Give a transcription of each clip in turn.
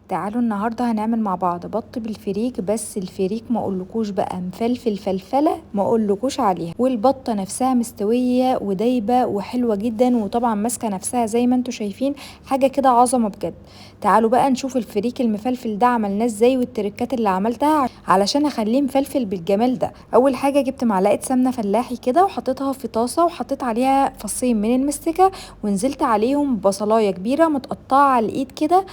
تعالوا النهارده هنعمل مع بعض بط بالفريك، بس الفريك ما اقولكوش بقى مفلفل فلفله ما اقولكوش عليها، والبطه نفسها مستويه ودايبه وحلوه جدا، وطبعا ماسكه نفسها زي ما انتم شايفين، حاجه كده عظمه بجد. تعالوا بقى نشوف الفريك المفلفل ده عملناه ازاي، والتركات اللي عملتها علشان اخليه مفلفل بالجمال ده. اول حاجه جبت معلقه سمنه فلاحي كده وحطيتها في طاسه، وحطيت عليها فصين من المستكه، ونزلت عليهم بصلايه كبيره متقطعه على الايد كده،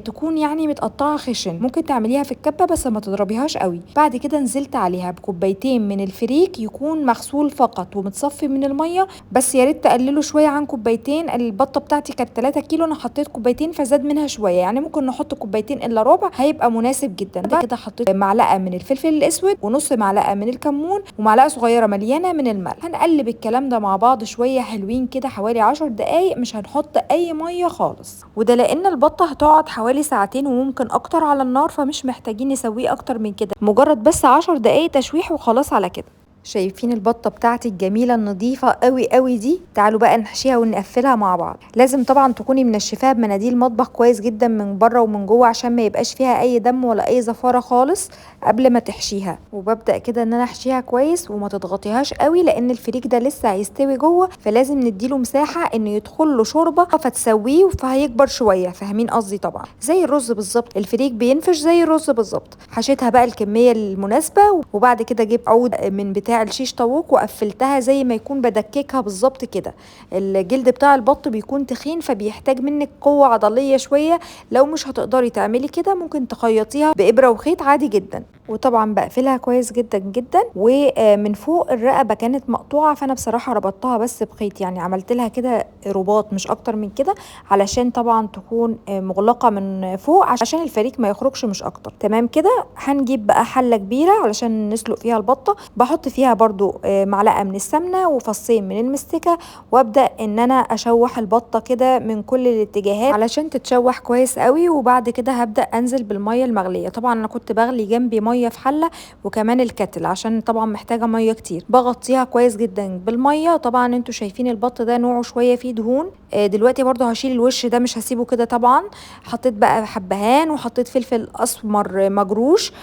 تكون يعني متقطعه خشن، ممكن تعمليها في الكبه بس ما تضربيهاش قوي. بعد كده نزلت عليها بكوبايتين من الفريك يكون مغسول فقط ومتصفي من الميه، بس يا ريت تقللوا شويه عن كوبايتين. البطه بتاعتي كانت 3 كيلو، انا حطيت كوبايتين فزاد منها شويه، يعني ممكن نحط كوبايتين الا ربع هيبقى مناسب جدا. بعد كده حطيت معلقه من الفلفل الاسود، ونص معلقه من الكمون، ومعلقه صغيره مليانه من الملح. هنقلب الكلام ده مع بعض شويه حلوين كده حوالي 10 دقايق، مش هنحط اي ميه خالص، وده لان البطه هتقعد حوالي ساعتين وممكن اكتر على النار، فمش محتاجين نسويه اكتر من كده، مجرد بس 10 دقايق تشويح وخلاص على كده. شايفين البطه بتاعتي الجميله النظيفه قوي قوي دي؟ تعالوا بقى نحشيها ونقفلها مع بعض. لازم طبعا تكوني منشفاها بمناديل مطبخ كويس جدا من بره ومن جوه، عشان ما يبقاش فيها اي دم ولا اي زفاره خالص قبل ما تحشيها. وببدا كده ان انا احشيها كويس وما تضغطيهاش قوي، لان الفريك ده لسه هيستوي جوه، فلازم نديله مساحه ان يدخل له شوربه فتسويه فهيكبر شويه. فاهمين قصدي؟ طبعا زي الرز بالظبط، الفريك بينفش زي الرز بالظبط. حشيتها بقى الكميه المناسبه، وبعد كده جبت عود من بتاع الشيش طاووق وقفلتها زي ما يكون بدككها بالظبط كده. الجلد بتاع البط بيكون تخين، فبيحتاج منك قوه عضليه شويه. لو مش هتقدري تعملي كده ممكن تخيطيها بابره وخيط عادي جدا. وطبعا بقفلها كويس جدا جدا، ومن فوق الرقبه كانت مقطوعه، فانا بصراحه ربطتها بس بخيط، يعني عملت لها كده رباط مش اكتر من كده، علشان طبعا تكون مغلقه من فوق عشان الفريك ما يخرجش مش اكتر. تمام كده. هنجيب بقى حله كبيره علشان نسلق فيها البطه، بحط فيها برضو معلقه من السمنه وفصين من المستكه، وابدا ان انا اشوح البطه كده من كل الاتجاهات علشان تتشوح كويس قوي. وبعد كده هبدا انزل بالميه المغليه. طبعا انا كنت بغلي جنبي ميه في حله، وكمان الكتل عشان طبعا محتاجه ميه كتير. بغطيها كويس جدا بالميه. طبعا انتوا شايفين البط ده نوعه شويه فيه دهون. دلوقتي برضو هشيل الوش ده، مش هسيبه كده طبعا. حطيت بقى حبهان وحطيت فلفل اسمر مجروش،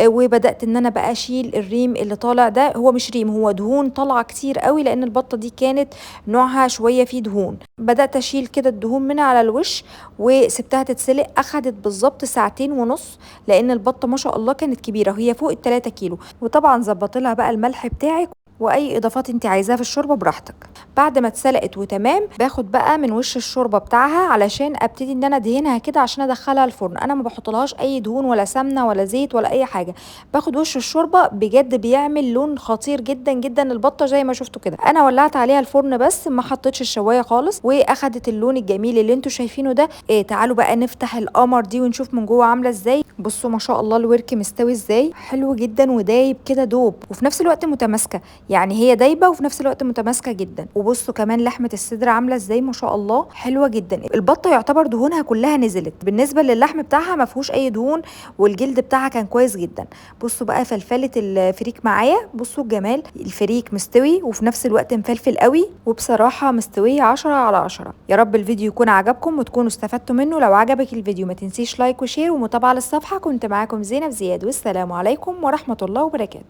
وبدات ان انا بقى اشيل الريم اللي طالع ده. هو مش ريم، هو دهون طالعه كتير قوي، لان البطه دي كانت نوعها شويه فيه دهون. بدات اشيل كده الدهون من على الوش، وسبتها تتسلق. اخدت بالظبط ساعتين ونص، لان البطه ما شاء الله كانت كبيره، هي فوق ال3 كيلو. وطبعا ظبط لها بقى الملح بتاعك واي اضافات انت عايزاها في الشوربه براحتك. بعد ما اتسلقت وتمام، باخد بقى من وش الشوربه بتاعها علشان ابتدي ان انا ادهنها كده عشان ادخلها الفرن. انا ما بحطلهاش اي دهون ولا سمنه ولا زيت ولا اي حاجه. باخد وش الشوربه بجد بيعمل لون خطير جدا جدا البطه زي ما شفتوا كده. انا ولعت عليها الفرن بس ما حطيتش الشوايه خالص، واخدت اللون الجميل اللي انتوا شايفينه ده. تعالوا بقى نفتح القمر دي ونشوف من جوه عامله ازاي. بصوا ما شاء الله الورك مستوي ازاي، حلو جدا ودايب كده دوب، وفي نفس الوقت متماسكه. يعني هي دايبه وفي نفس الوقت متماسكه جدا. وبصوا كمان لحمه الصدر عامله ازاي، ما شاء الله حلوه جدا. البطه يعتبر دهونها كلها نزلت، بالنسبه للحم بتاعها ما فيهوش اي دهون، والجلد بتاعها كان كويس جدا. بصوا بقى فلفله الفريك معايا، بصوا الجمال. الفريك مستوي وفي نفس الوقت مفلفل قوي، وبصراحه مستويه 10/10. يا رب الفيديو يكون عجبكم وتكونوا استفدتوا منه. لو عجبك الفيديو ما تنسيش لايك وشير ومتابعه للصفحه. كنت معاكم زينب زياد، والسلام عليكم ورحمه الله وبركاته.